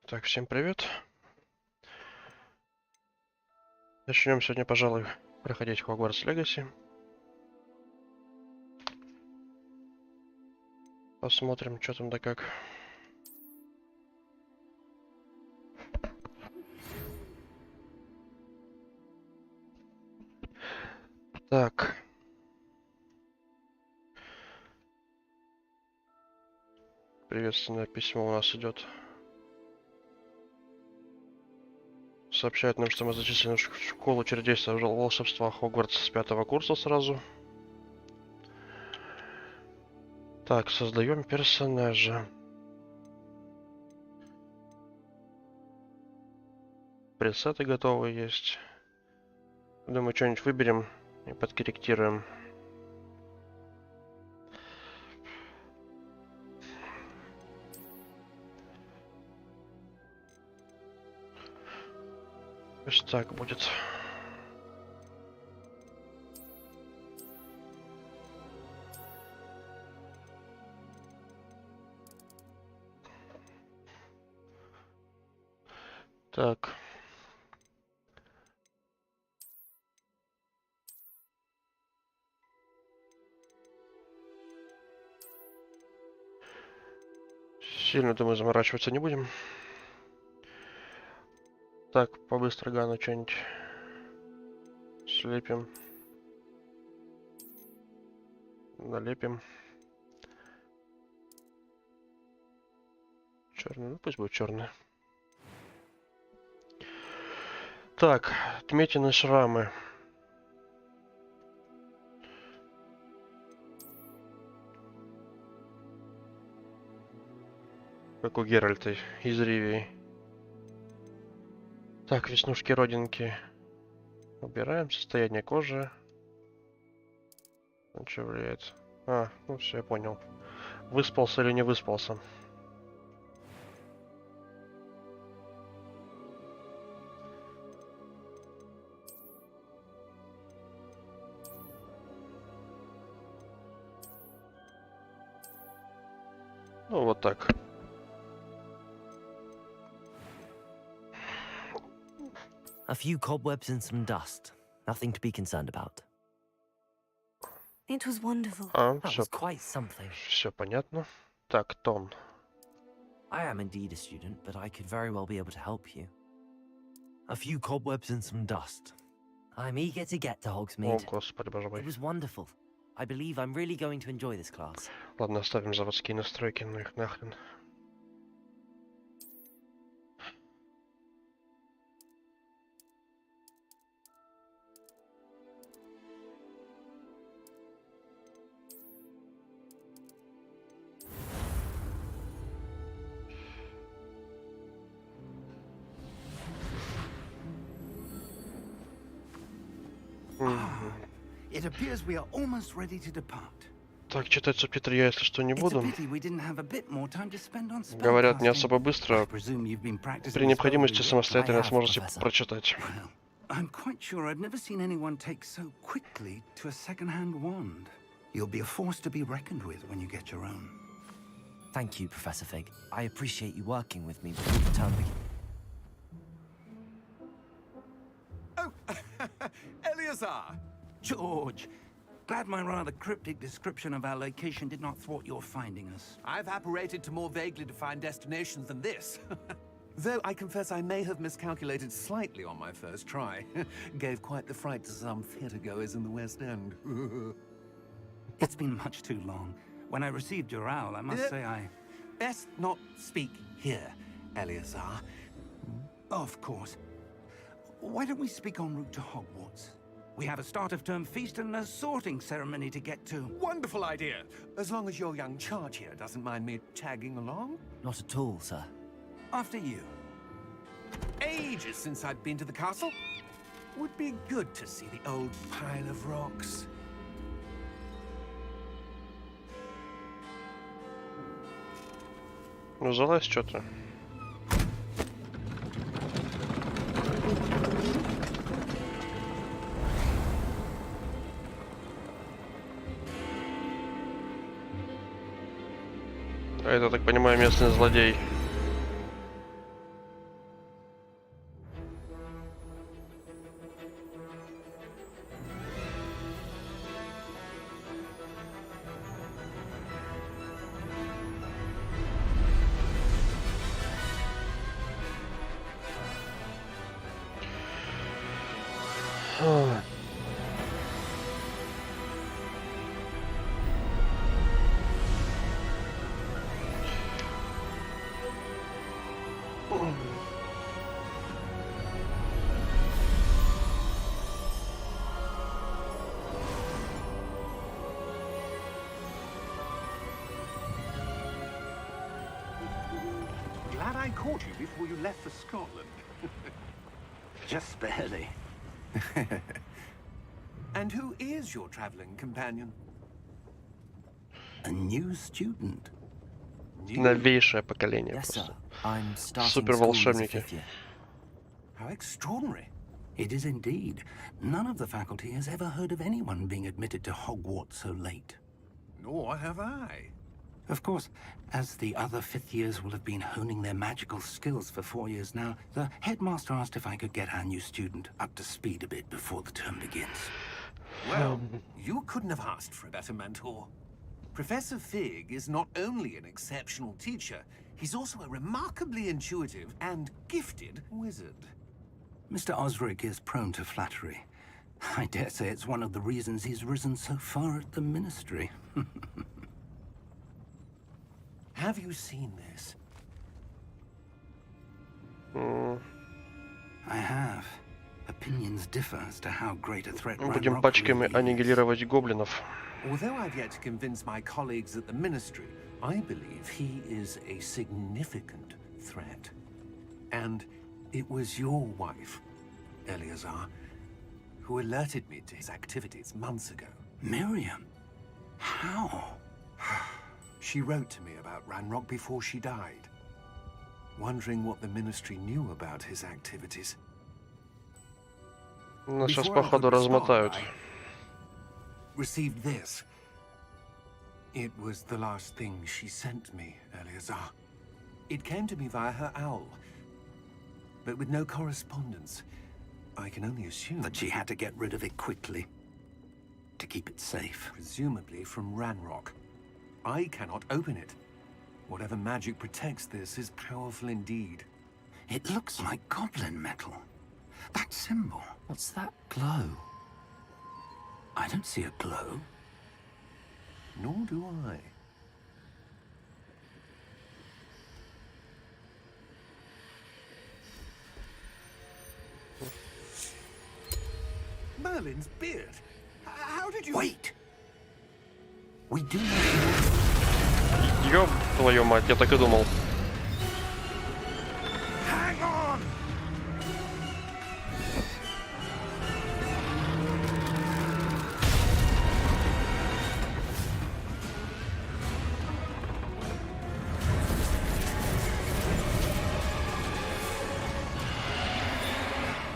Так, всем привет. Начнем сегодня, пожалуй, проходить Hogwarts Legacy. Посмотрим, что там да как. Так. Приветственное письмо у нас идет. Сообщает нам, что мы зачислены в школу чародейства волшебства Хогвартс с 5-го курса сразу. Так, создаем персонажа. Пресеты готовы есть. Думаю, что-нибудь выберем и подкорректируем. Пусть так будет. Так. Сильно, думаю, заморачиваться не будем. Так, по-быстрогану что-нибудь слепим. Налепим. Черный, ну пусть будет черный. Так, отметины, шрамы. Как у Геральта из Ривии. Так, веснушки, родинки. Убираем. Состояние кожи. На что влияет? А, ну все, я понял. Выспался или не выспался. Ну, вот так. A few cobwebs and some dust. Nothing to be concerned about. It was wonderful. А, That was quite something. все понятно. Так, тон. I am indeed a student, but I could very well be able to help you. A few cobwebs and some dust. I'm eager to get to О, Hogsmeade. господи, боже мой. It was wonderful. I believe I'm really going to enjoy this class. Ладно, оставим заводские настройки, ну их нахрен. It appears we are almost ready to depart. Так, читать субтитры я, если что, не It's a буду. pity we didn't have a bit more time to spend on Говорят, не spellcasting. особо I быстро. presume you've been practicing При необходимости spell reading. самостоятельно I have, сможете Professor. прочитать. Well, I'm quite sure I've never seen anyone take so quickly to a second-hand wand. You'll be a force to be reckoned with when you get your own. Thank you, Professor Fig. I appreciate you working with me before the term begins. Oh, Eleazar! George, glad my rather cryptic description of our location did not thwart your finding us. I've apparated to more vaguely defined destinations than this. Though I confess I may have miscalculated slightly on my first try. Gave quite the fright to some theatre-goers in the West End. It's been much too long. When I received your owl, I must say I... Best not speak here, Eleazar. Of course. Why don't we speak en route to Hogwarts? We have a start-of-term feast and a sorting ceremony to get to. Wonderful idea! As long as your young charge here doesn't mind me tagging along. Not at all, sir. After you. Ages since I've been to the castle. Would be good to see the old pile of rocks. Ну, залазь что-то. А это, так понимаю, местный злодей. I caught you before you left for Scotland. Just barely. And who is your traveling companion? A new student. Новейшее поколение Yes, sir. просто. I'm starting Супер school as a волшебники. fifth year. How extraordinary. It is indeed. None of the faculty has ever heard of anyone being admitted to Hogwarts so late. Nor have I. Of course, as the other fifth years will have been honing their magical skills for 4 years now, the headmaster asked if I could get our new student up to speed a bit before the term begins. Well, you couldn't have asked for a better mentor. Professor Fig is not only an exceptional teacher, he's also a remarkably intuitive and gifted wizard. Mr. Osric is prone to flattery. I dare say it's one of the reasons he's risen so far at the Ministry. Have you seen this? I have. Opinions differ as to how great a threat Будем Ranrock пачками really is. аннигилировать гоблинов. Although I've yet to convince my colleagues at the Ministry, I believe he is a significant threat. And it was your wife, Eleazar, who alerted me to his activities months ago. Miriam? How? She wrote to me about Ranrock before she died, wondering what the Ministry knew about his activities. Нас сейчас, Before I походу, could respond, размотают. I received this. It was the last thing she sent me, Eleazar. It came to me via her owl, but with no correspondence. I can only assume That she had to get rid of it quickly. To keep it safe. presumably from Ranrock. I cannot open it. Whatever magic protects this is powerful indeed. It looks like goblin metal. That symbol. What's that glow? I don't see a glow. Nor do I. Merlin's beard. How did you... Wait! We do not Ёб твою мать, я так и думал. Hang on!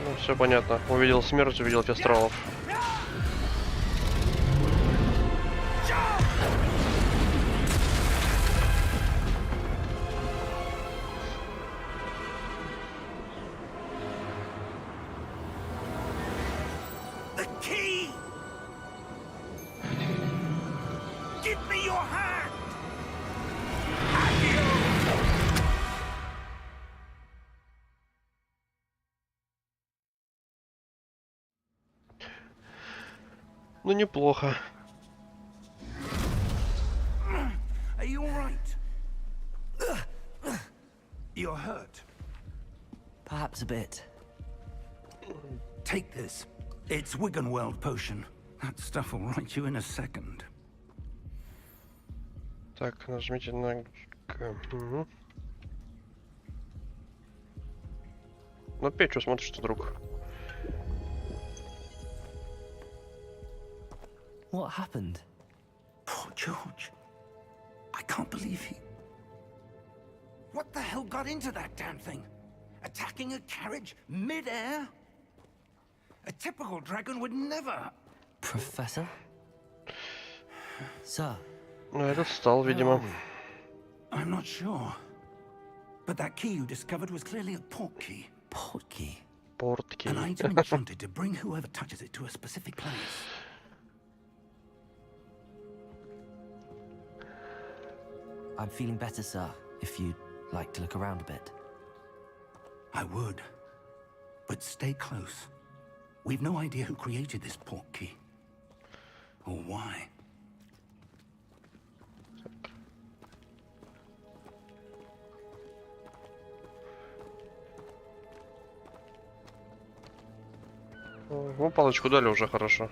Ну, все понятно. Увидел смерть, увидел фестралов. The key! Give me your hand! Ну, неплохо. Are you all right? You're hurt. Perhaps a bit. Take this. It's Wiggenweld potion. That stuff will right you in a second. Так, нажмите на... Угу. Ну, опять что смотришь-то, друг? What happened? Poor George. I can't believe he... What the hell got into that damn thing? Attacking a carriage mid-air? A typical dragon would never... Professor? Sir, Ну, этот встал, where видимо. are we? I'm not sure. But that key you discovered was clearly a portkey. Portkey. Портки. An item enchanted to bring whoever touches it to a specific place. I'm feeling better, sir, if you'd like to look around a bit. I would. But stay close. We've no idea who created this portkey. Or why. Ну, палочку дали уже хорошо.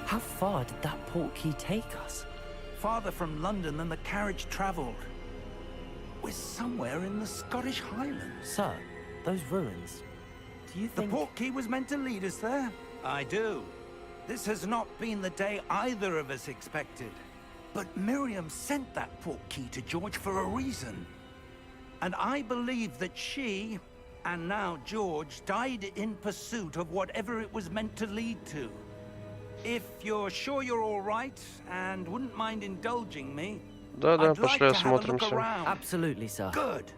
How far did that portkey take us? Farther from London than the carriage traveled. We're somewhere in the Scottish Highlands. Sir, those ruins. Do you The think... portkey was meant to lead us there? I do. This has not been the day either of us expected. But Miriam sent that portkey to George for a reason. And I believe that she, and now George, died in pursuit of whatever it was meant to lead to. If you're sure you're all right, and wouldn't mind indulging me, Да-да, I'd like пошли to have a look осмотримся. around. Absolutely, sir. Good.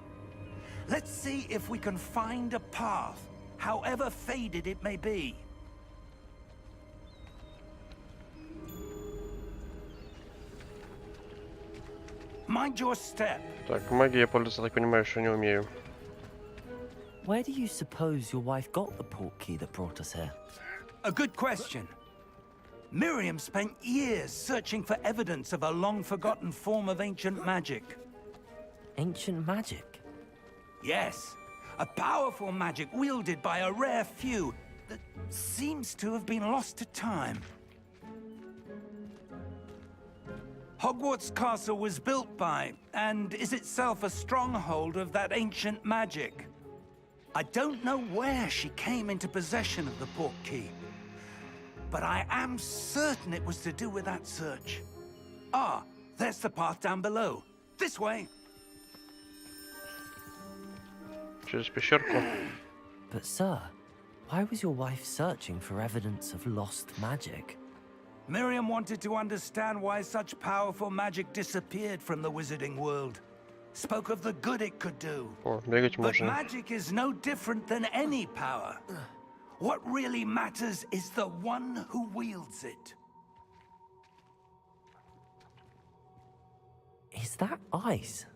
Let's see if we can find a path, however faded it may be. Mind your step. Так, магия пользоваться, так понимаю, что не умею. Where do you suppose your wife got the portkey that brought us here? A good question. Miriam spent years searching for evidence of a long-forgotten form of ancient magic. Ancient magic? Yes, a powerful magic wielded by a rare few that seems to have been lost to time. Hogwarts Castle was built by, and is itself a stronghold of that ancient magic. I don't know where she came into possession of the portkey, but I am certain it was to do with that search. Ah, there's the path down below. This way. Через пещерку. But sir, why was your wife searching for evidence of lost magic? Miriam wanted to understand why such powerful magic disappeared from the wizarding world. Spoke of the good it could do. О, бегать But можно. magic is no different than any power. What really matters is the one who wields it. Is that ice?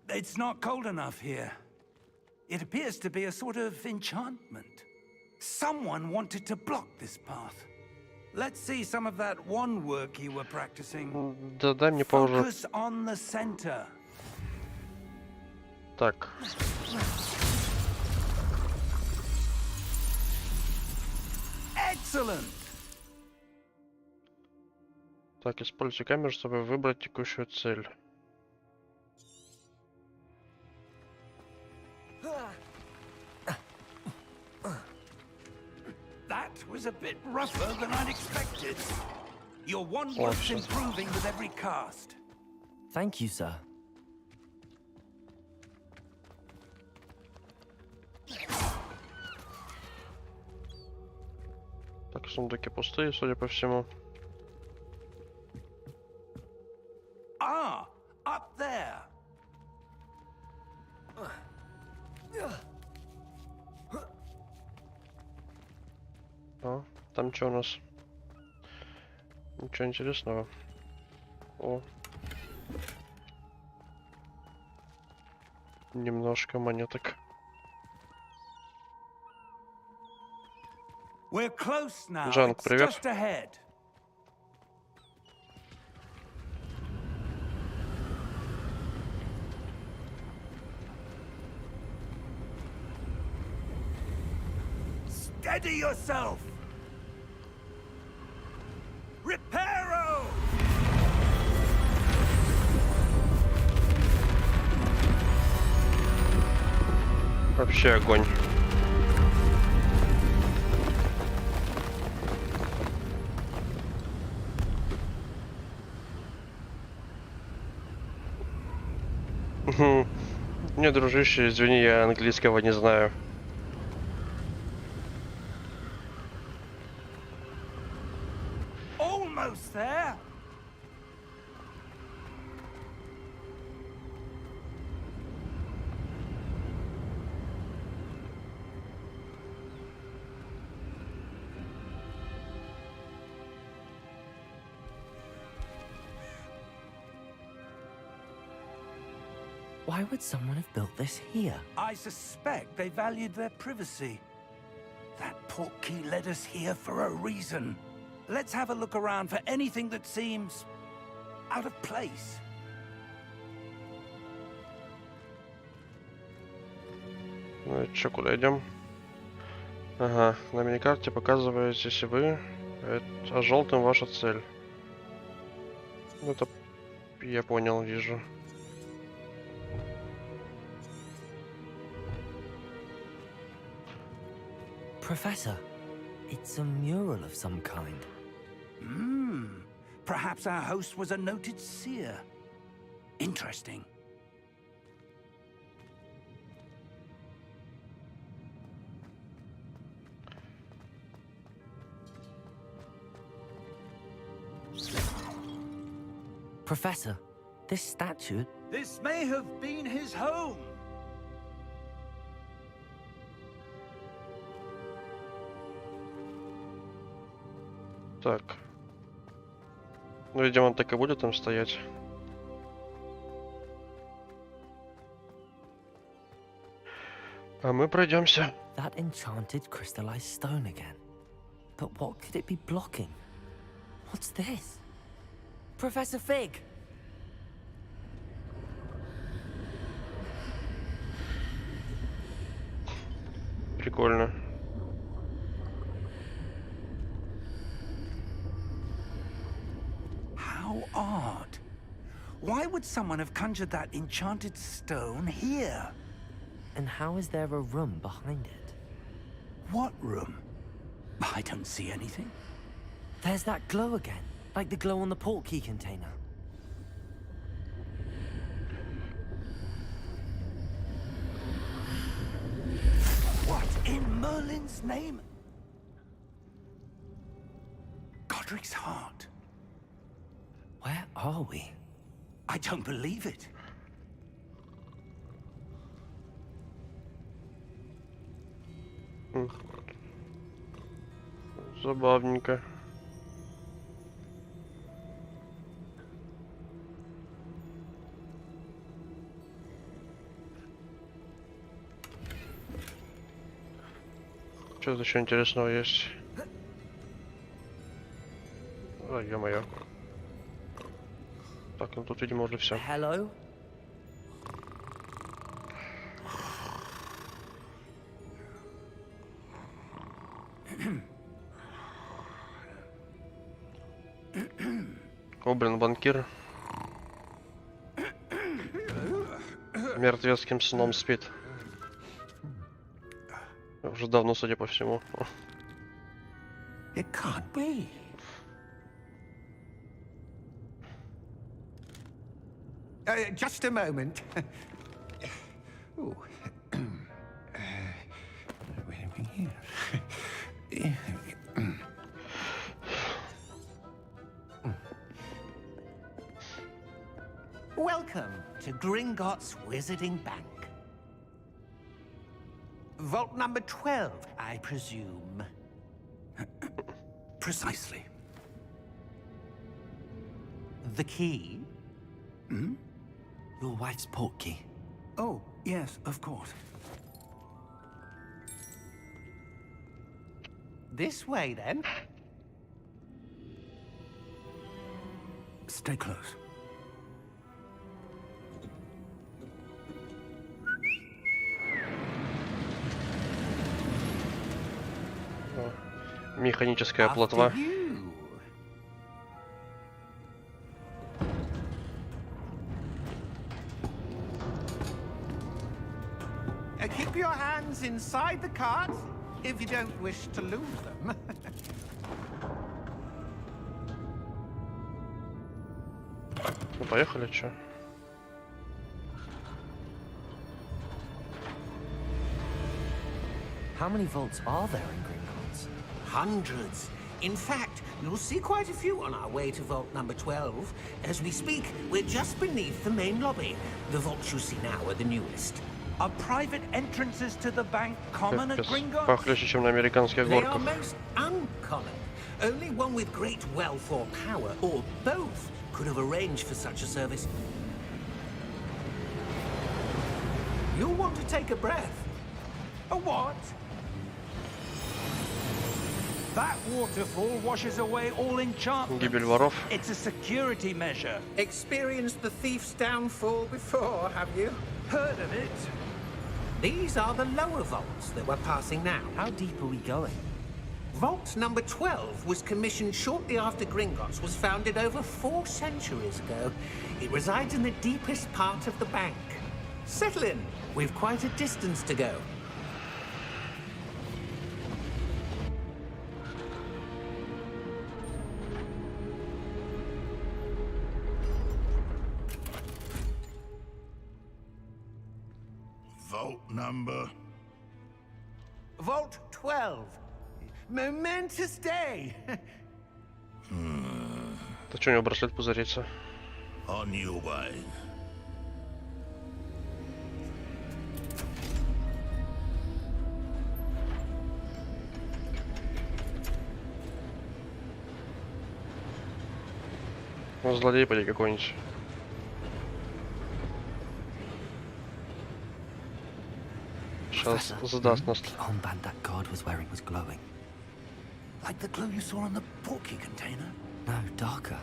It's not cold enough here. It appears to be a sort of enchantment. Someone wanted to block this path. Let's see some of that wand work you were practicing. Да дай мне поуже. Focus on the center. Так. Excellent! Так, используй камеру, чтобы выбрать текущую цель. That was a bit rougher than I'd expected. Your wand Oh, work's shit. improving with every cast. Thank you, sir. Так, сундуки пустые, судя по всему. Ah, up there. А, там что у нас? Ничего интересного. О. Немножко монеток. We're close now. Жанк, It's привет. just ahead. Steady yourself. Reparo! Вообще огонь. Не, дружище, извини, я английского не знаю. Almost there. Why would someone have built this here? I suspect they valued their privacy. That portkey led us here for a reason. Let's have a look around for anything that seems out of place. Ну и чё, куда идем? Ага, на миникарте показывает, если вы А желтым ваша цель. Ну, это я понял, вижу. Professor, it's a mural of some kind. Perhaps our host was a noted seer. Interesting. Professor, this statue... This may have been his home. Так. Ну, видимо, он так и будет там стоять. А мы пройдемся. That enchanted crystallized stone again. But what could it be blocking? What's this? Professor Fig! Прикольно. How odd. Why would someone have conjured that enchanted stone here? And how is there a room behind it? What room? I don't see anything. There's that glow again, like the glow on the portkey container. What in Merlin's name? Godric's heart. Where are we? I don't believe it. Забавненько. Что-то еще интересного есть. Ой, ё-моё. Так, ну тут, видимо, уже все. Hello? О, блин, банкир. Мертвецким сном спит. Уже давно, судя по всему. It can't be. Just a moment. Ooh. Wait a minute. Welcome to Gringotts Wizarding Bank. Vault number 12, I presume. Precisely. The key? Your wife's portkey. Oh, yes, of course. This way, then. Stay close. Механическая After плотва. you. Keep your hands inside the cart if you don't wish to lose them. Ну, поехали, чё? How many vaults are there in Gringotts? Hundreds. In fact, you'll see quite a few on our way to vault number 12. As we speak, we're just beneath the main lobby. The vaults you see now are the newest. Are private entrances to the bank common at Капец. Gringotts? Похлеще, чем на американских They are горках. most uncommon. Only one with great wealth or power, or both, could have arranged for such a service. You'll want to take a breath. A what? That waterfall washes away all enchantment. Гибель воров. It's a security measure. Experienced the thief's downfall before, have you? Heard of it? These are the lower vaults that we're passing now. How deep are we going? Vault number 12 was commissioned shortly after Gringotts was founded over 4 centuries ago. It resides in the deepest part of the bank. Settle in. We've quite a distance to go. Vault number. Vault 12. Momentous day. Да что у него браслет пузырится? On your way. Ну, злодей поди какой-нибудь. Сейчас Professor, задаст нас. the armband that guard was wearing was glowing. Like the glow you saw on the porky container? No, darker.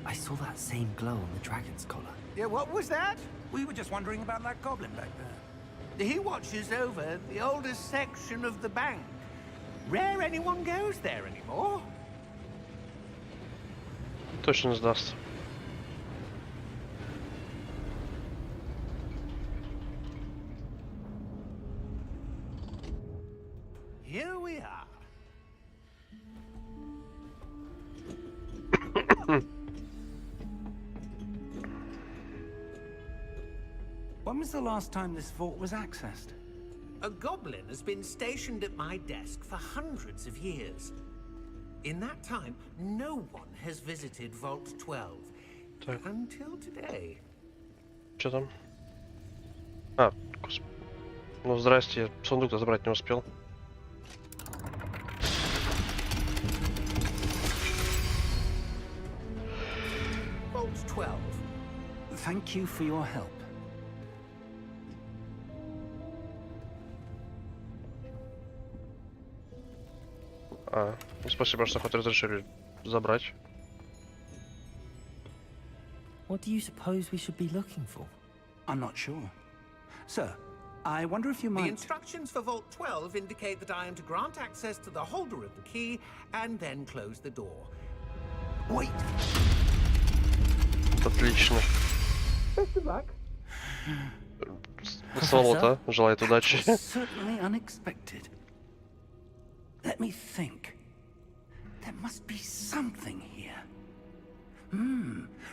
I saw that same glow on the dragon's collar. Yeah, what was that? We were just wondering about that goblin back there. He watches over the oldest section of the bank. Rare anyone goes there anymore. Точно сдаст. Here we are. When was the last time this vault was accessed? A goblin has been stationed at my desk for hundreds of years. In that time, no one has visited Vault 12. Так. Until today. Что там? А, господи. Ну, здрасте, я сундук-то забрать не успел. Vault 12. Thank you for your help. А, ну, спасибо, что хоть разрешили забрать. What do you suppose we should be looking for? I'm not sure. Sir, I wonder if you The might... instructions for Vault 12 indicate that I am to grant access to the holder of the key and then close the door. Wait! Отлично. Best of luck. Солота, желает удачи. Was certainly unexpected. Let me think. There must be something here.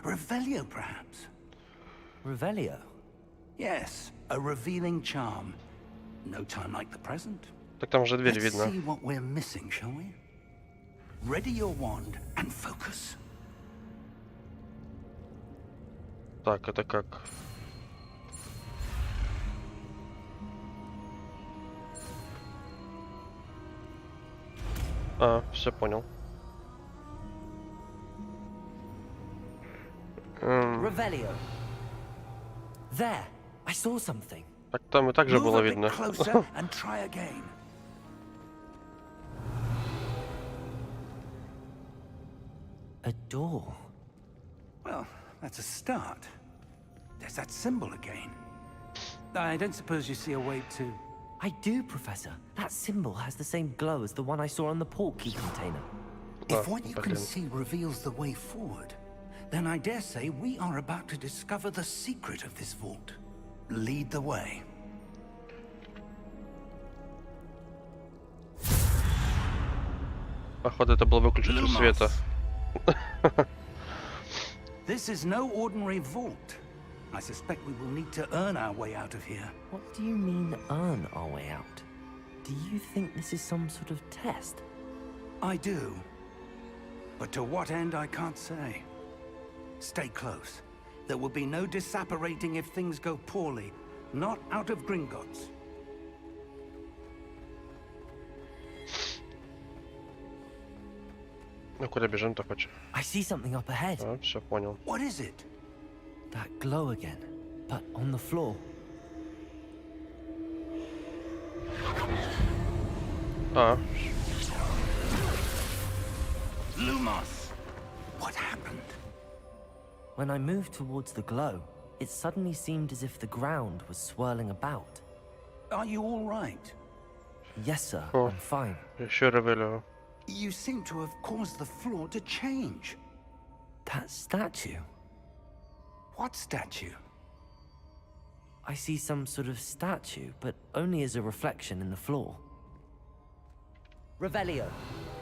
Revelio, perhaps. Revelio? Yes, a revealing charm. No time like the present. Так там же дверь Let's видно. see what we're missing, shall we? Ready your wand and focus. Так, это как? А, все понял. Revelio. There, I saw something. Так там и так же Move было a bit видно. closer and try again. A door. Well, that's a start. There's that symbol again. I don't suppose you see a way to... I do, Professor. That symbol has the same glow as the one I saw on the portkey container. If Oh, what you can блин. see reveals the way forward, then I dare say we are about to discover the secret of this vault. Lead the way. Походу, это был выключитель света. This is no ordinary vault. I suspect we will need to earn our way out of here. What do you mean, earn our way out? Do you think this is some sort of test? I do. But to what end, I can't say. Stay close. There will be no disapparating if things go poorly. Not out of Gringotts. Ну куда бежим-то хоть? I see something up ahead. А, все понял. What is it? That glow again, but on the floor. А, Lumos! What happened? When I moved towards the glow, it suddenly seemed as if the ground was swirling about. Are you all right? Yes, sir, Oh. I'm fine. еще Ревелио. You seem to have caused the floor to change. That statue. What statue? I see some sort of statue, but only as a reflection in the floor. Revelio.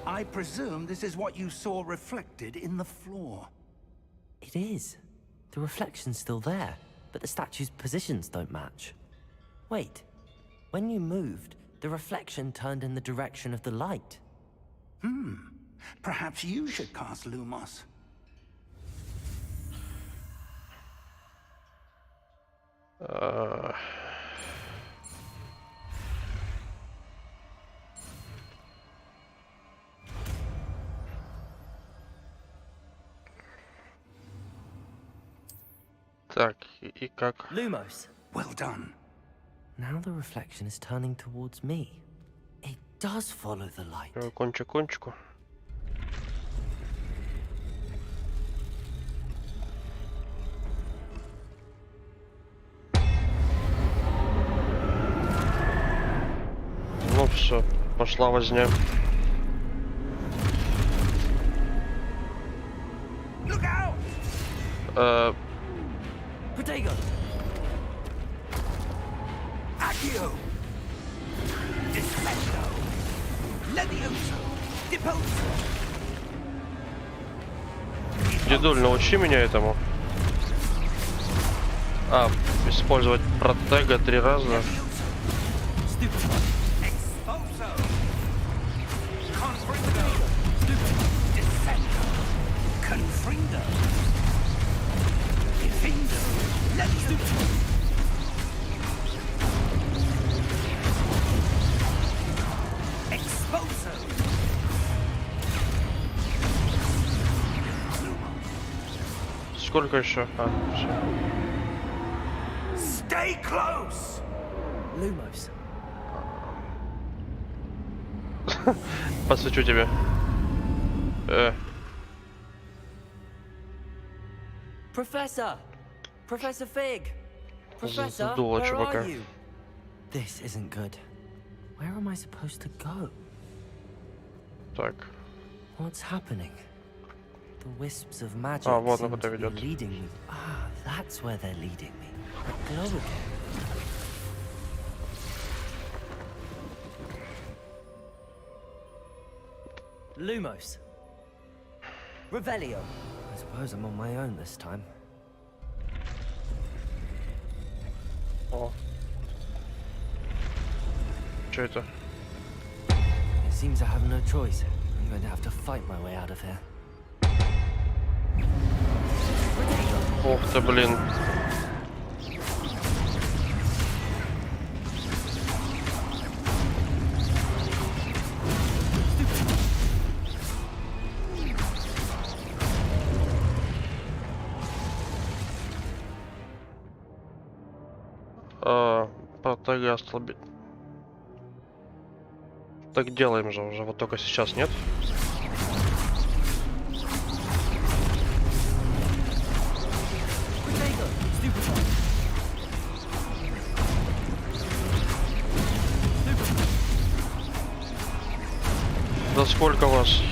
I presume this is what you saw reflected in the floor. It is. The reflection's still there, but the statue's positions don't match. Wait. When you moved, the reflection turned in the direction of the light. Perhaps you should cast Lumos. Так, и как? Lumos. Well done. Now the reflection is turning towards me. It does follow the light. Кончик кончику. Ну все, пошла возня. Look out! Protego! Accio! Disfendo! Levioso! Deposo! Дедуль, научи меня этому. Использовать протега 3 раза. Exposo! Confrindo! Descendo! Confrindo! Defindo! Levioso! Exposo! Сколько еще? Все. Stay close! Lumos. Посвечу тебе. Professor! Professor Fig! Professor, Сдуло where чувака. are you? This isn't good. Where am I supposed to go? Так. What's happening? The wisps of magic вот seem она куда to be ведет. leading me. Ah, that's where they're leading me. A glow again. Lumos. Revelio. I suppose I'm on my own this time. О. Что это? It seems I have no choice. I'm going to have to fight my way out of here. Ух ты, блин. Протега ослабить. Так делаем же уже, вот только сейчас, нет? Да сколько вас?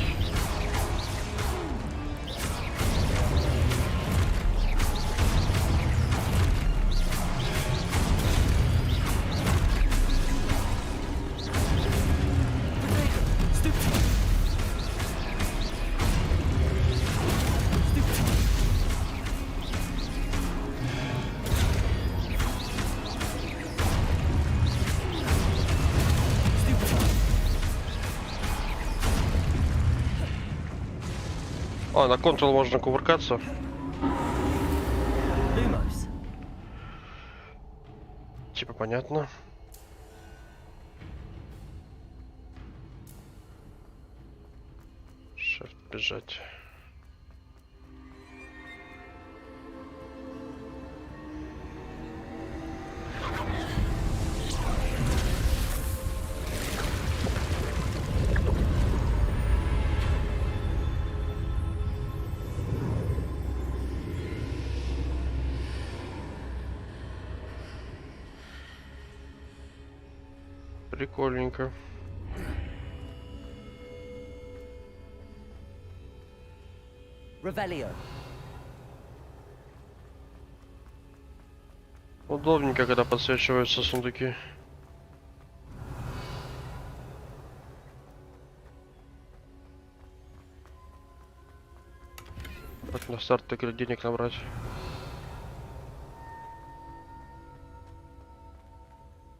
На Ctrl можно кувыркаться. Lumos. Типа понятно. Shift бежать. Прикольненько. Revelio. Удобненько, когда подсвечиваются сундуки. Хоть на старт игры денег набрать.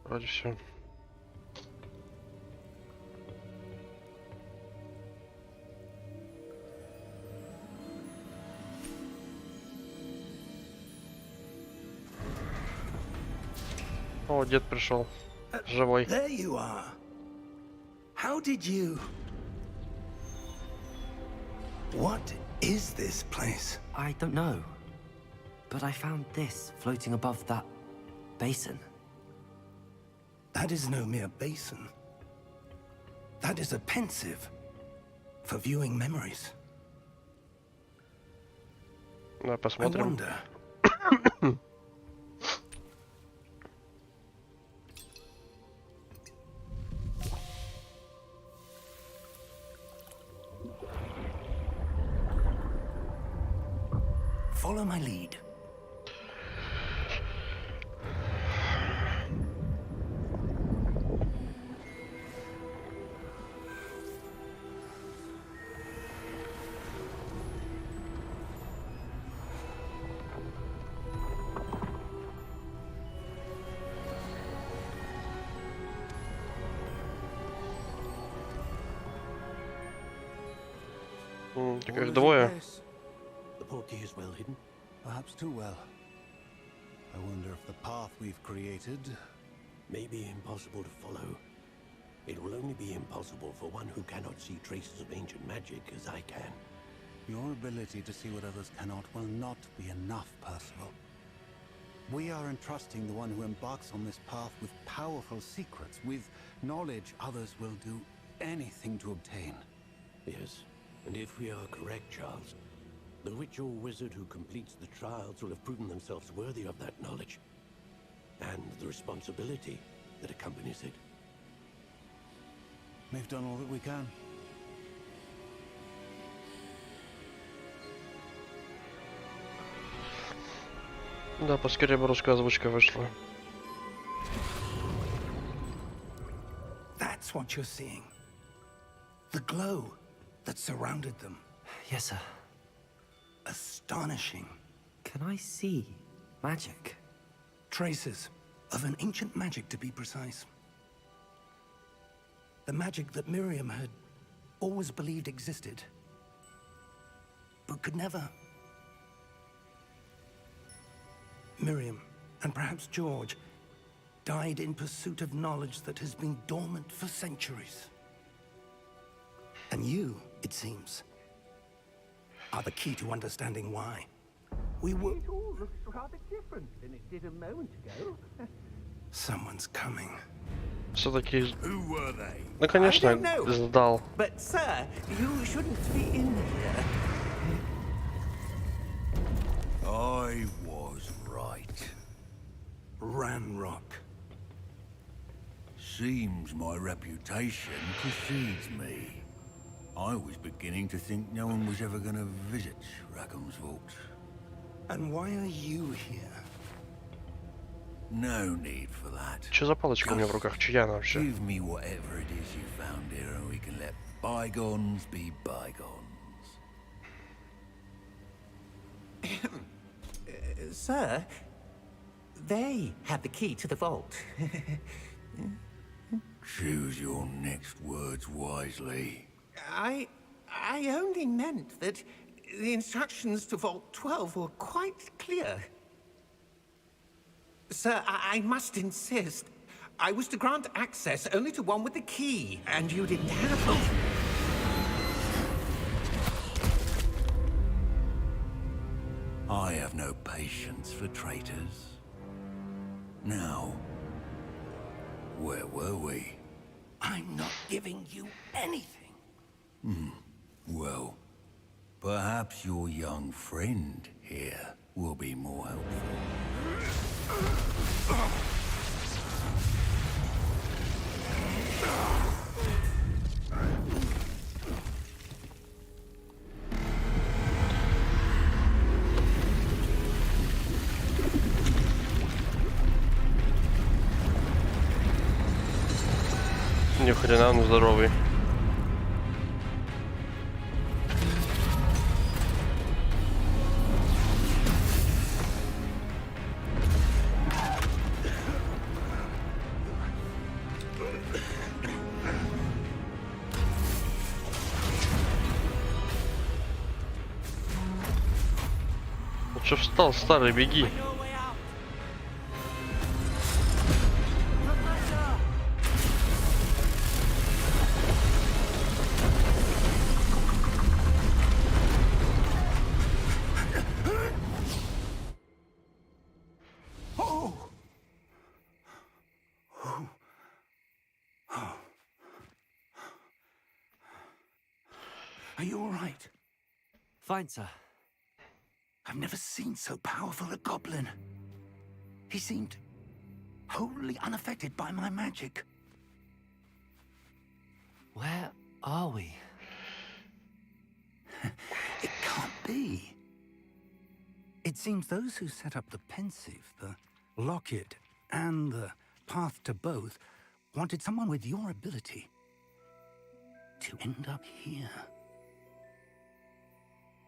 Вроде все. О, дед пришел. Живой. There you are. How did you... What is this place? I don't know. But I found this floating above that basin. That is no mere basin. That is a pensive for viewing memories. Да, I посмотрим. wonder... Follow my lead. Так их двое. The portkey is well hidden. Perhaps too well. I wonder if the path we've created... May be impossible to follow. It will only be impossible for one who cannot see traces of ancient magic as I can. Your ability to see what others cannot will not be enough, Percival. We are entrusting the one who embarks on this path with powerful secrets, with knowledge others will do anything to obtain. Yes, and if we are correct, Charles, the witch or wizard who completes the trials will have proven themselves worthy of that knowledge, and the responsibility that accompanies it. We've done all that we can. Да, поскорее бы русская озвучка вышла. That's what you're seeing. The glow that surrounded them. Yes, sir. Astonishing. Can I see magic? Traces of an ancient magic, to be precise. The magic that Miriam had always believed existed, but could never. Miriam, and perhaps George, died in pursuit of knowledge that has been dormant for centuries. And you, it seems, are the key to understanding why. We were... It all looks rather different than it did a moment ago. Someone's coming. Все-таки, Who were they? ну конечно, I don't know. сдал. But, sir, you shouldn't be in here. I was right. Ranrock. Seems my reputation precedes me. I was beginning to think no one was ever going to visit Rackham's vault. And why are you here? No need for that. Че за палочка у меня в руках? Чья она вообще? Give me whatever it is you found here and we can let bygones be bygones. Sir, they had the key to the vault. Choose your next words wisely. I only meant that the instructions to Vault 12 were quite clear. Sir, I must insist. I was to grant access only to one with the key, and you didn't have it. I have no patience for traitors. Now, where were we? I'm not giving you anything. Well, perhaps your young friend here will be more helpful. Ни хрена он здоровый. Ну чё встал, старый, беги. Are you all right? Fine, sir. I've never seen so powerful a goblin. He seemed wholly unaffected by my magic. Where are we? It can't be. It seems those who set up the pensive, the locket, and the path to both wanted someone with your ability to end up here.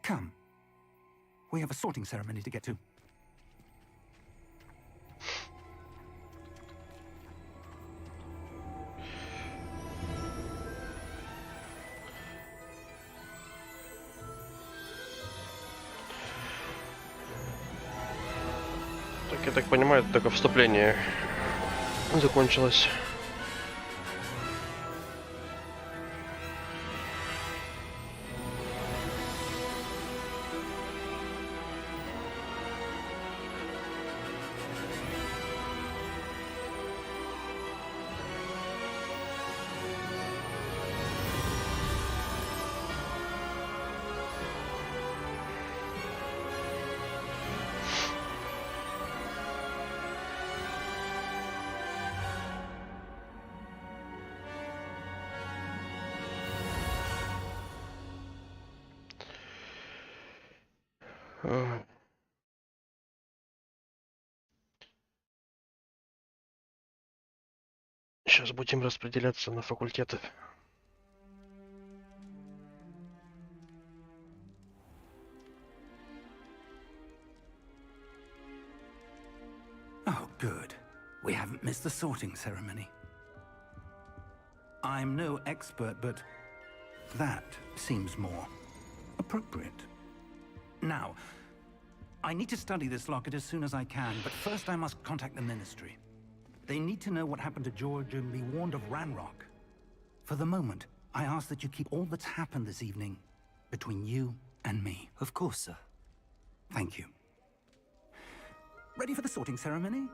Come. We have a sorting ceremony to get to. Так, я так понимаю, это только вступление закончилось. Сейчас будем распределяться на факультеты. Oh, good. We haven't missed the sorting ceremony. I'm no expert, but that seems more appropriate. Now, I need to study this locket as soon as I can, but first I must contact the Ministry. They need to know what happened to George and be warned of Ranrock. For the moment, I ask that you keep all that's happened this evening between you and me. Of course, sir. Thank you. Ready for the sorting ceremony?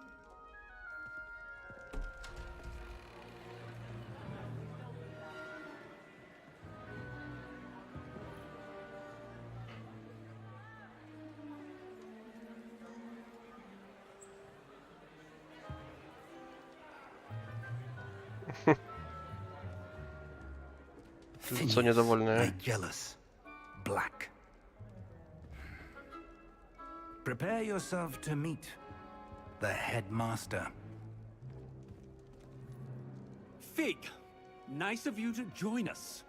Лицо недовольное. Jealous. Black. Prepare yourself to meet the headmaster. Fig, nice of you to join us.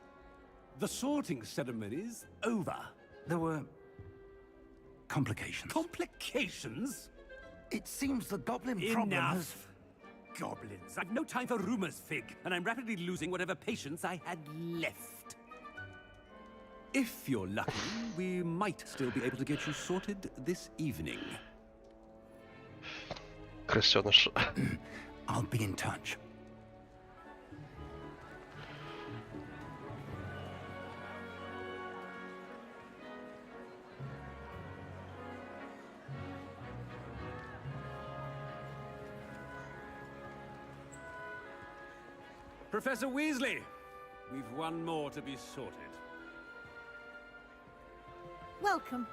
The sorting ceremony's over. There were complications. Complications? It seems the goblin problem has... Enough. Goblins. I've no time for rumors, Fig, and I'm rapidly losing whatever patience I had left. If you're lucky, we might still be able to get you sorted this evening. Крысёныш. I'll be in touch. Professor Weasley, we've one more to be sorted. Welcome.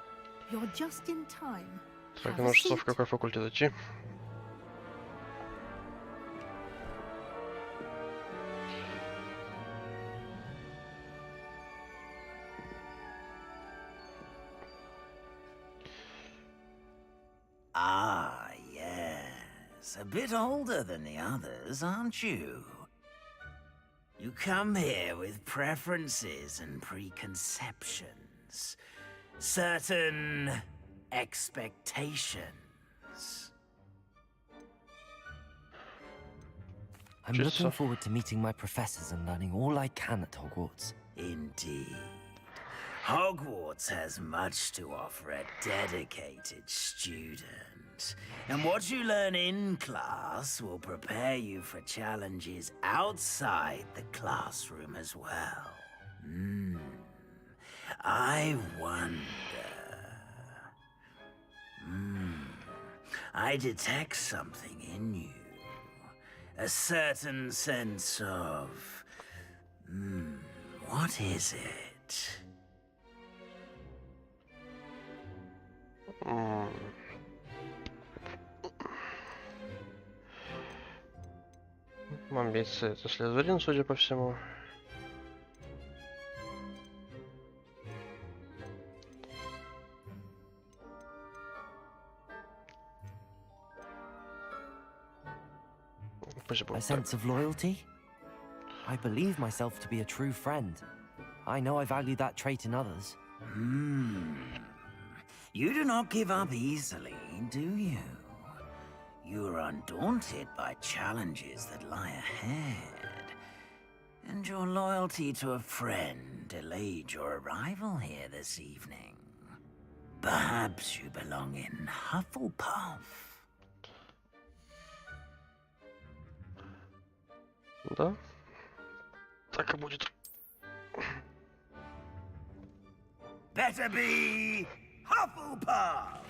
You're just in time. Так, Have a ну что, в seat. какой факультет идти? Ah, yes. A bit older than the others, aren't you? You come here with preferences and preconceptions. Certain expectations. I'm looking forward to meeting my professors and learning all I can at Hogwarts. Indeed. Hogwarts has much to offer a dedicated student. And what you learn in class will prepare you for challenges outside the classroom as well. I wonder... I detect something in you. A certain sense of... what is it? Амбиции это Слизерин, судя по всему. Пусть будет A так. sense of loyalty? I believe myself to be a true friend. I know I value that trait in others. You do not give up easily, do you? You are undaunted by challenges that lie ahead. And your loyalty to a friend delayed your arrival here this evening. Perhaps you belong in Hufflepuff. Да? Так и будет. Better be Hufflepuff!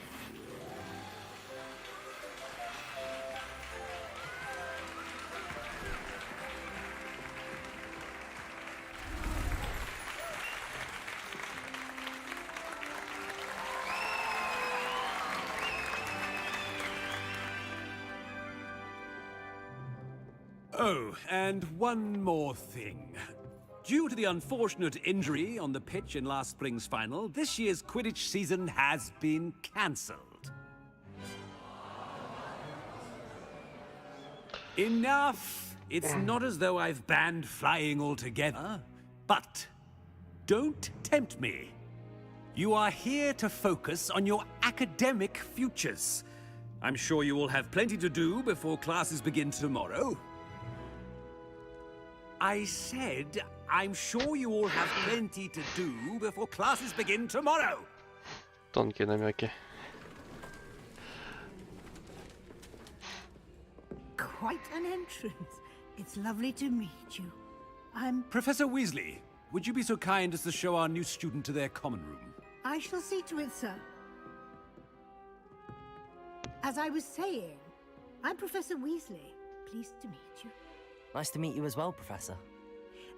Oh, and one more thing. Due to the unfortunate injury on the pitch in last spring's final, this year's Quidditch season has been cancelled. Enough! It's not as though I've banned flying altogether, but don't tempt me. You are here to focus on your academic futures. I'm sure you will have plenty to do before classes begin tomorrow. I said, I'm sure you all have plenty to do before classes begin tomorrow. Тонкие намеки. Quite an entrance. It's lovely to meet you. I'm... Professor Weasley, would you be so kind as to show our new student to their common room? I shall see to it, sir. As I was saying, I'm Professor Weasley. Pleased to meet you. Nice to meet you as well, Professor.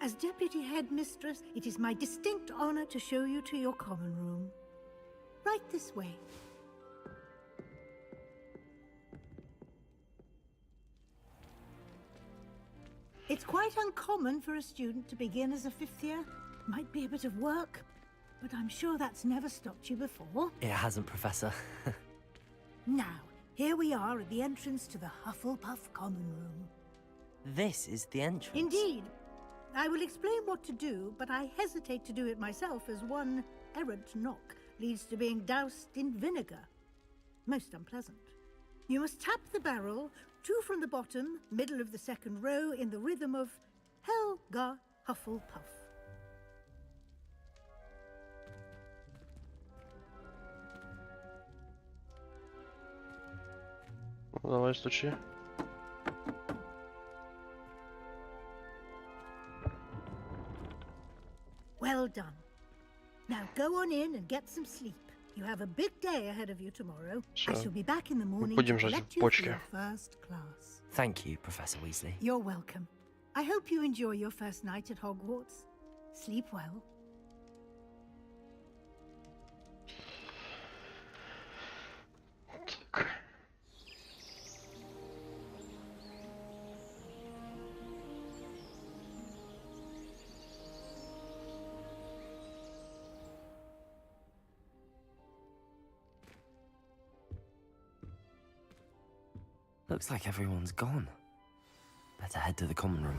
As Deputy Headmistress, it is my distinct honor to show you to your common room. Right this way. It's quite uncommon for a student to begin as a fifth year. Might be a bit of work, but I'm sure that's never stopped you before. It hasn't, Professor. Now, here we are at the entrance to the Hufflepuff common room. This is the entrance. Indeed. I will explain what to do, but I hesitate to do it myself as one errant knock leads to being doused in vinegar. Most unpleasant. You must tap the barrel, 2 from the bottom, middle of the second row, in the rhythm of Helga Hufflepuff. Давай стучи. Well done. Now go on in and get some sleep. You have a big day ahead of you tomorrow. I Всё. shall be back in the morning Будем to ждать collect в you for почке. your first class. Thank you, Professor Weasley. You're welcome. I hope you enjoy your first night at Hogwarts. Sleep well. Так. Looks like everyone's gone. Better head to the common room.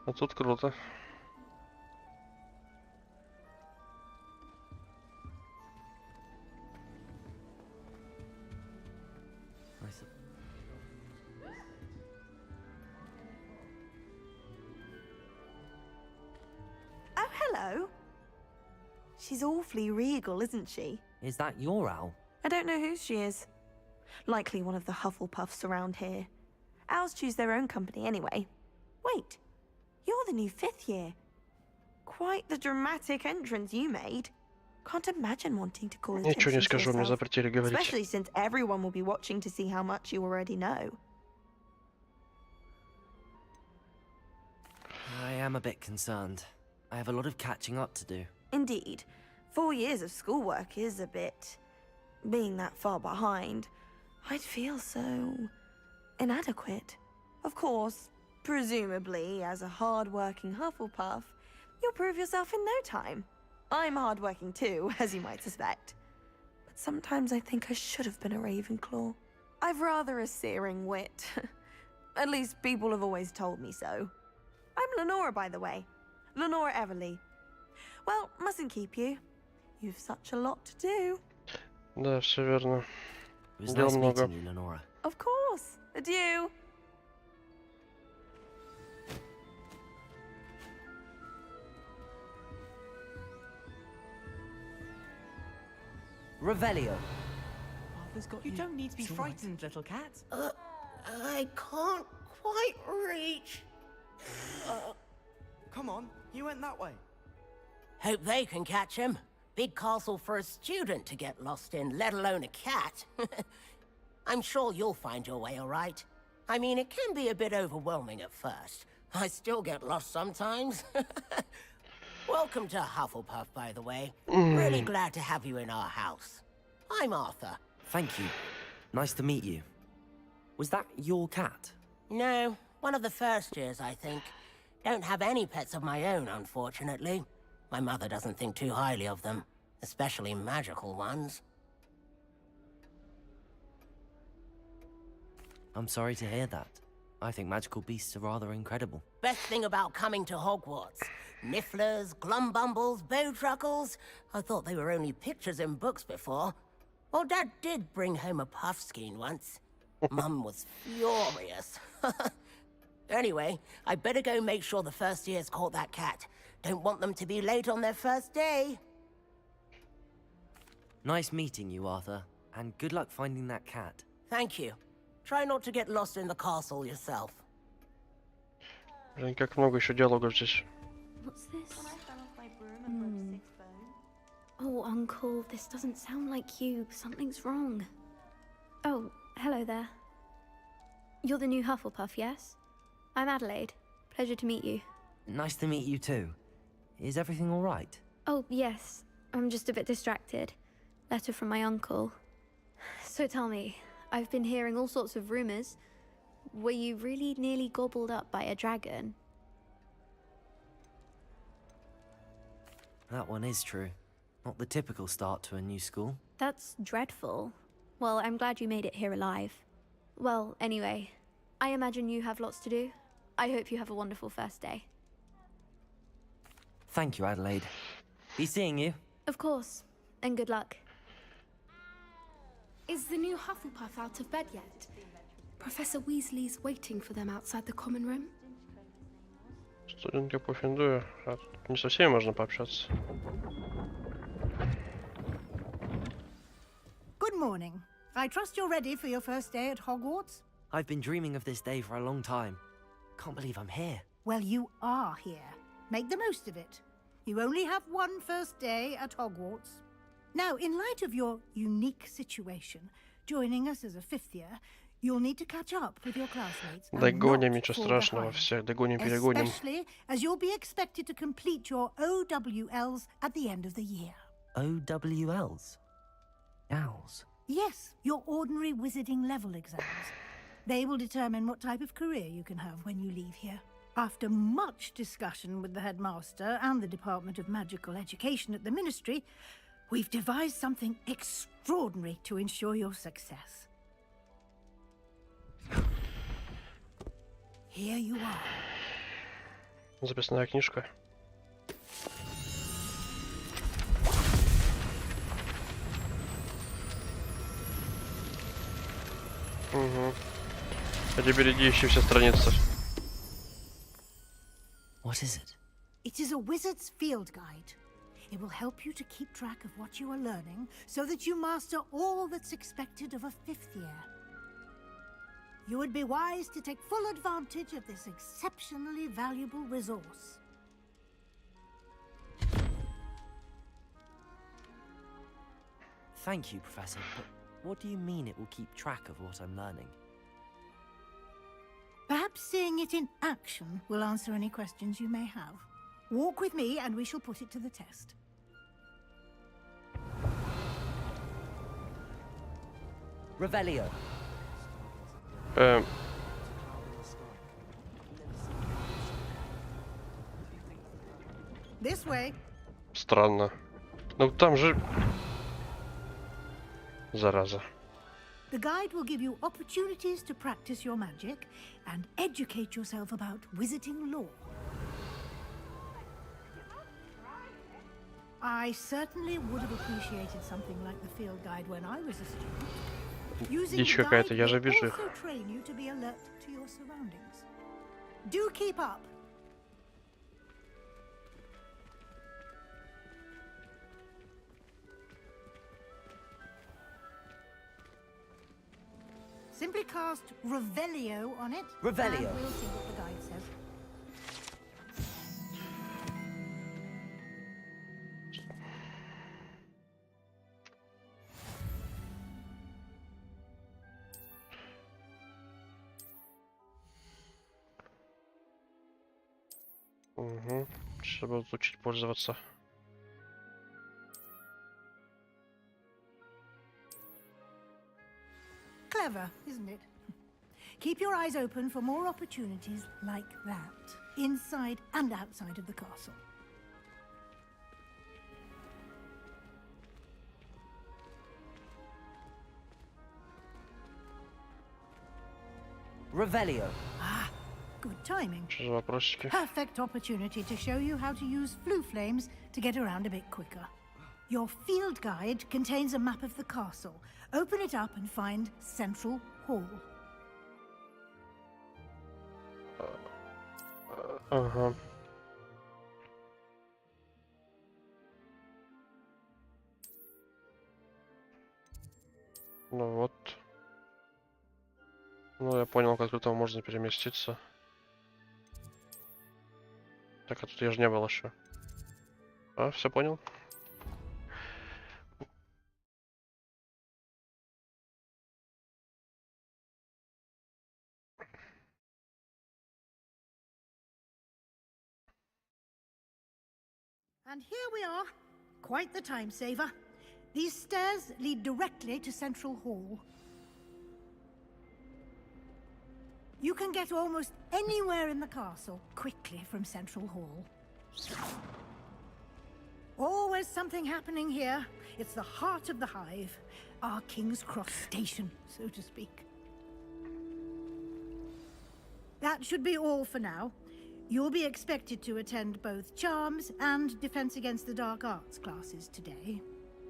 А тут круто. Oh, hello. She's awfully regal, isn't she? Is that your owl? I don't know who she is. Likely one of the Hufflepuffs around here. Owls choose their own company anyway. Wait, you're the new 5th year. Quite the dramatic entrance you made. Can't imagine wanting to call Ничего attention не to скажу, мне yourself, запретили говорить. especially since everyone will be watching to see how much you already know. I am a bit concerned. I have a lot of catching up to do. Indeed, 4 years of schoolwork is a bit... Being that far behind, I'd feel so... inadequate. Of course, presumably, as a hard-working Hufflepuff, you'll prove yourself in no time. I'm hard-working too, as you might suspect. But sometimes I think I should have been a Ravenclaw. I've rather a searing wit. At least people have always told me so. I'm Lenora, by the way. Lenora Everly. Well, mustn't keep you. You've such a lot to do. Да, все верно. It was Дел nice много. meeting you, Lenora. Of course. Adieu. Revelio. You don't need to be frightened, little cat. I can't quite reach. Come on, you went that way. Hope they can catch him. Big castle for a student to get lost in, let alone a cat. I'm sure you'll find your way all right. I mean, it can be a bit overwhelming at first. I still get lost sometimes. Welcome to Hufflepuff, by the way. Really glad to have you in our house. I'm Arthur. Thank you. Nice to meet you. Was that your cat? No, one of the first years, I think. Don't have any pets of my own, unfortunately. My mother doesn't think too highly of them, especially magical ones. I'm sorry to hear that. I think magical beasts are rather incredible. Best thing about coming to Hogwarts. Nifflers, glumbumbles, bowtruckles. I thought they were only pictures in books before. Well, Dad did bring home a puffskein once. Mum was furious. Anyway, I better go make sure the first years caught that cat. Don't want them to be late on their first day. Nice meeting you, Arthur. And good luck finding that cat. Thank you. Try not to get lost in the castle yourself. Блин, как много еще диалогов здесь. What's this? Oh, Uncle, this doesn't sound like you. Something's wrong. Oh, hello there. You're the new Hufflepuff, yes? I'm Adelaide. Pleasure to meet you. Nice to meet you too. Is everything all right? Oh, yes. I'm just a bit distracted. Letter from my uncle. So tell me, I've been hearing all sorts of rumors. Were you really nearly gobbled up by a dragon? That one is true. Not the typical start to a new school. That's dreadful. Well, I'm glad you made it here alive. Well, anyway, I imagine you have lots to do. I hope you have a wonderful first day. Thank you, Adelaide. Be seeing you. Of course, and good luck. Is the new Hufflepuff out of bed yet? Professor Weasley's waiting for them outside the common room. Студентка по финдую. А тут не со всеми можно пообщаться. Good morning. I trust you're ready for your first day at Hogwarts? I've been dreaming of this day for a long time. Can't believe I'm here. Well, you are here. Make the most of it. You only have one first day at Hogwarts. Now, in light of your unique situation, joining us as a 5th year, you'll need to catch up with your classmates. Догоним, ничего страшного, всех догоним, перегоним. Especially as you'll be expected to complete your OWLs at the end of the year. OWLs? Owls? Yes, your ordinary wizarding level exams. They will determine what type of career you can have when you leave here. After much discussion with the headmaster and the Department of Magical Education at the Ministry, We've devised something extraordinary to ensure your success. Here you are. Записная книжка. Угу. А теперь иди ищи все страницы. What is it? It is a wizard's field guide. It will help you to keep track of what you are learning so that you master all that's expected of a 5th year. You would be wise to take full advantage of this exceptionally valuable resource. Thank you, Professor, but what do you mean it will keep track of what I'm learning? Perhaps seeing it in action will answer any questions you may have. Walk with me and we shall put it to the test. Revelio. This way. Странно. Ну там же... Зараза. The guide will give you opportunities to practice your magic and educate yourself about wizarding lore. I certainly would have appreciated something like the field guide when I was a student. Using Дичь the какая-то, guide я же will вижу их. also train you to be alert to your surroundings. Do keep up. Simply cast Revelio on it. Revelio. And we'll see what the guide says. Угу. Сейчас буду учить пользоваться. Clever, isn't it? Keep your eyes open for more opportunities like that, inside and outside of the castle. Revelio. Ah, good timing. Что за вопросики? Perfect opportunity to show you how to use flue flames to get around a bit quicker. Your field guide contains a map of the castle. Open it up and find Central Hall. Ага. Ну вот. Ну, я понял, как тут можно переместиться. Так, а тут я же не был еще. А, все понял. And here we are. Quite the time saver. These stairs lead directly to Central Hall. You can get almost anywhere in the castle quickly from Central Hall. Always something happening here. It's the heart of the hive. Our King's Cross station, so to speak. That should be all for now. You'll be expected to attend both Charms and Defense Against the Dark Arts classes today.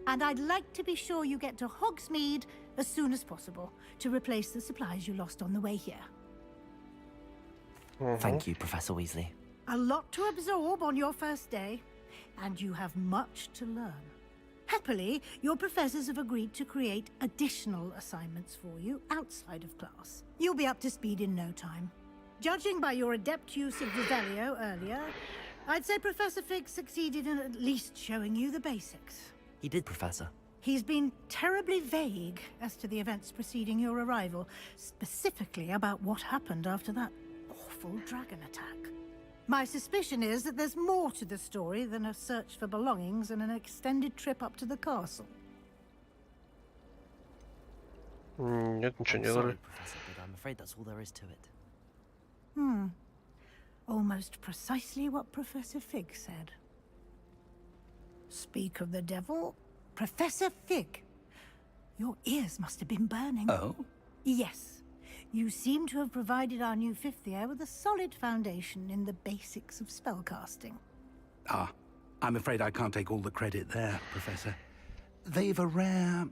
And I'd like to be sure you get to Hogsmeade as soon as possible to replace the supplies you lost on the way here. Thank you, Professor Weasley. A lot to absorb on your first day, and you have much to learn. Happily, your professors have agreed to create additional assignments for you outside of class. You'll be up to speed in no time. Judging by your adept use of Revelio earlier, I'd say Professor Fig succeeded in at least showing you the basics. He did, Professor. He's been terribly vague as to the events preceding your arrival, specifically about what happened after that awful dragon attack. My suspicion is that there's more to the story than a search for belongings and an extended trip up to the castle. Нет, ничего не Sorry, говори. Professor, but I'm afraid that's all there is to it. Almost precisely what Professor Fig said. Speak of the devil, Professor Fig. Your ears must have been burning. Oh? Yes. You seem to have provided our new fifth year with a solid foundation in the basics of spellcasting. Ah, I'm afraid I can't take all the credit there, Professor. They've a rare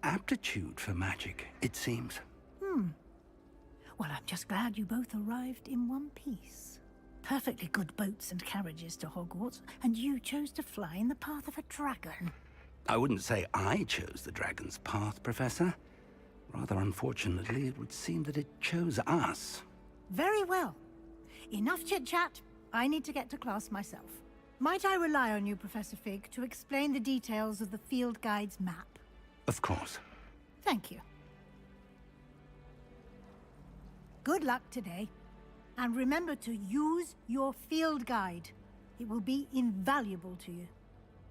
aptitude for magic, it seems. Well, I'm just glad you both arrived in one piece. Perfectly good boats and carriages to Hogwarts, and you chose to fly in the path of a dragon. I wouldn't say I chose the dragon's path, Professor. Rather unfortunately, it would seem that it chose us. Very well. Enough chit-chat. I need to get to class myself. Might I rely on you, Professor Fig, to explain the details of the field guide's map? Of course. Thank you. Good luck today. And remember to use your field guide. It will be invaluable to you.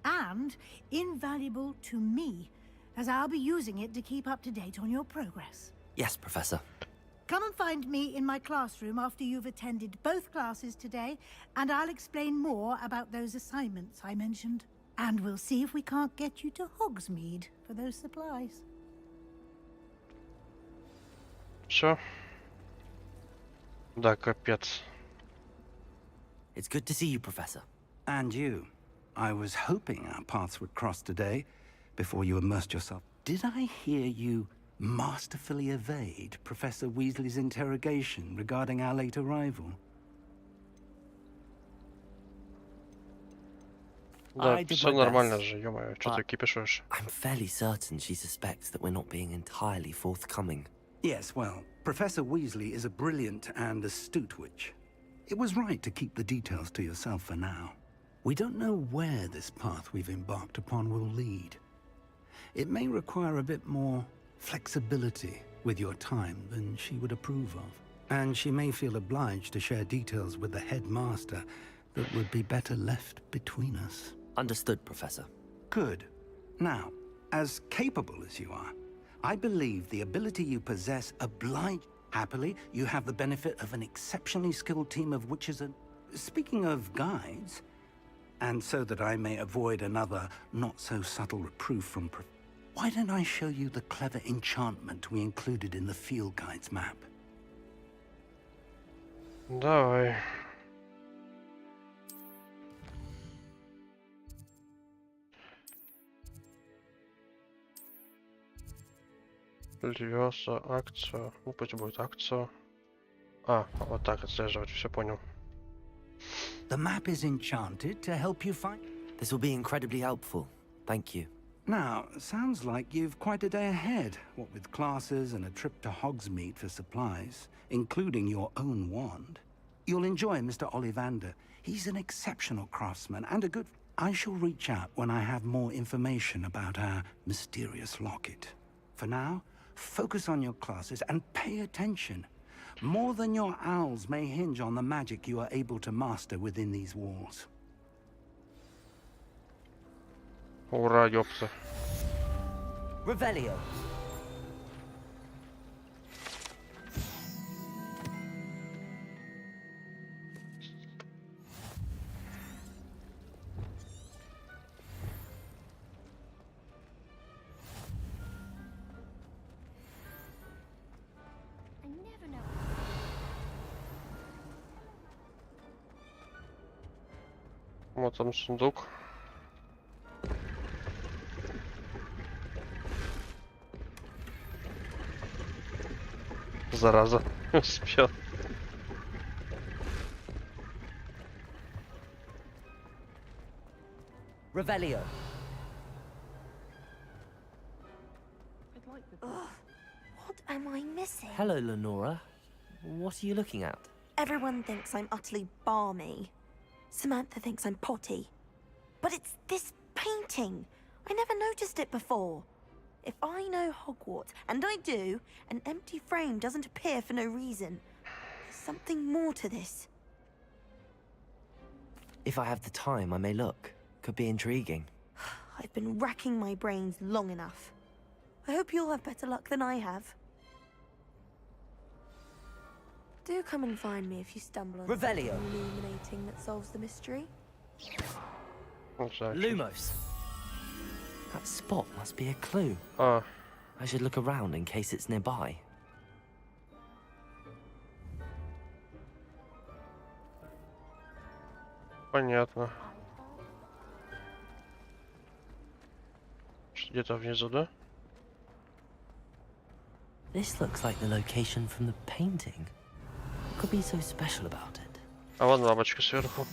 And invaluable to me, as I'll be using it to keep up to date on your progress. Yes, Professor. Come and find me in my classroom after you've attended both classes today, and I'll explain more about those assignments I mentioned. And we'll see if we can't get you to Hogsmeade for those supplies. Все. Да, капец. It's good to see you, Professor. And you. I was hoping our paths would cross today, before you immersed yourself. Did I hear you masterfully evade Professor Weasley's interrogation regarding our late arrival? Да, все нормально же, ё-моё, что ты кипишуешь? I'm fairly certain she suspects that we're not being entirely forthcoming. Yes, well, Professor Weasley is a brilliant and astute witch. It was right to keep the details to yourself for now. We don't know where this path we've embarked upon will lead. It may require a bit more flexibility with your time than she would approve of. And she may feel obliged to share details with the headmaster that would be better left between us. Understood, Professor. Good. Now, as capable as you are, I believe the ability you possess oblige. Happily, you have the benefit of an exceptionally skilled team of witches and... Speaking of guides, and so that I may avoid another not-so-subtle reproof from... Why don't I show you the clever enchantment we included in the field guide's map? Давай. Львёса, акция. Ну, пусть будет акция. А, вот так отслеживать, все понял. The map is enchanted to help you find... This will be incredibly helpful. Thank you. Now, sounds like you've quite a day ahead, what with classes and a trip to Hogsmeade for supplies, including your own wand. You'll enjoy Mr. Ollivander. He's an exceptional craftsman and a good... I shall reach out when I have more information about our mysterious locket. For now, focus on your classes and pay attention. More than your owls may hinge on the magic you are able to master within these walls. Ура, ёпта. Revelio. Вот там сундук. Зараза, успел. Revelio. What am I missing? Hello, Lenora. What are you looking at? Everyone thinks I'm utterly balmy. Samantha thinks I'm potty. But it's this painting. I never noticed it before. If I know Hogwarts, and I do, an empty frame doesn't appear for no reason. There's something more to this. If I have the time, I may look. Could be intriguing. I've been racking my brains long enough. I hope you'll have better luck than I have. Do come and find me if you stumble on Revelio. something illuminating that solves the mystery. Lumos. That spot must be a clue. А, I should look around in case it's nearby. понятно. Где-то внизу, да? This looks like the location from the painting. What could be so special about it? А вон лавочка сверху.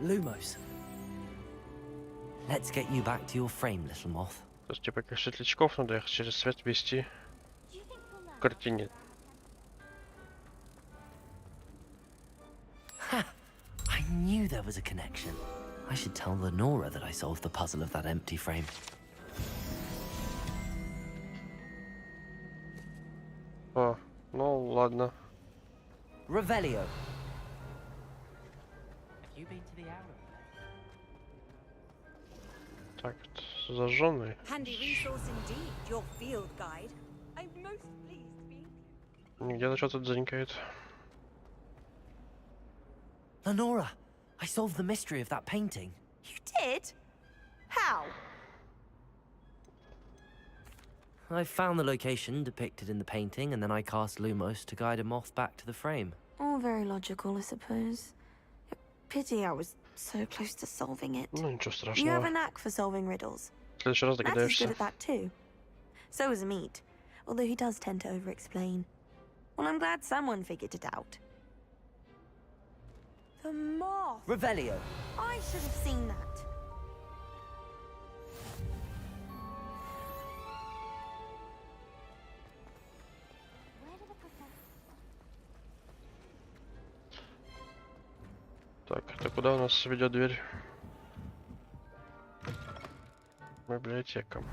Lumos. Let's get you back to your frame, little moth. То есть, типа, как светлячков надо их через свет вести к картине. Ha! I knew there was a connection. I should tell Lenora that I solved the puzzle of that empty frame. А, ну ладно. Revelio. Так, зажженный. Handy resource indeed, your field guide. I'm most pleased to be. Где-то что-то дзынькает. Lenora, I solved the mystery of that painting. You did? How? I found the location depicted in the painting, and then I cast Lumos to guide a moth back to the frame. All very logical, I suppose. Pity I was so close to solving it. Ну, ничего You have страшного. a knack for solving riddles. В следующий раз Matt is good догадаешься. at that too. So is Amit, although he does tend to over-explain. Well, I'm glad someone figured it out. The moth! Revelio. I should have seen that. Так, это куда у нас ведет дверь? Библиотека.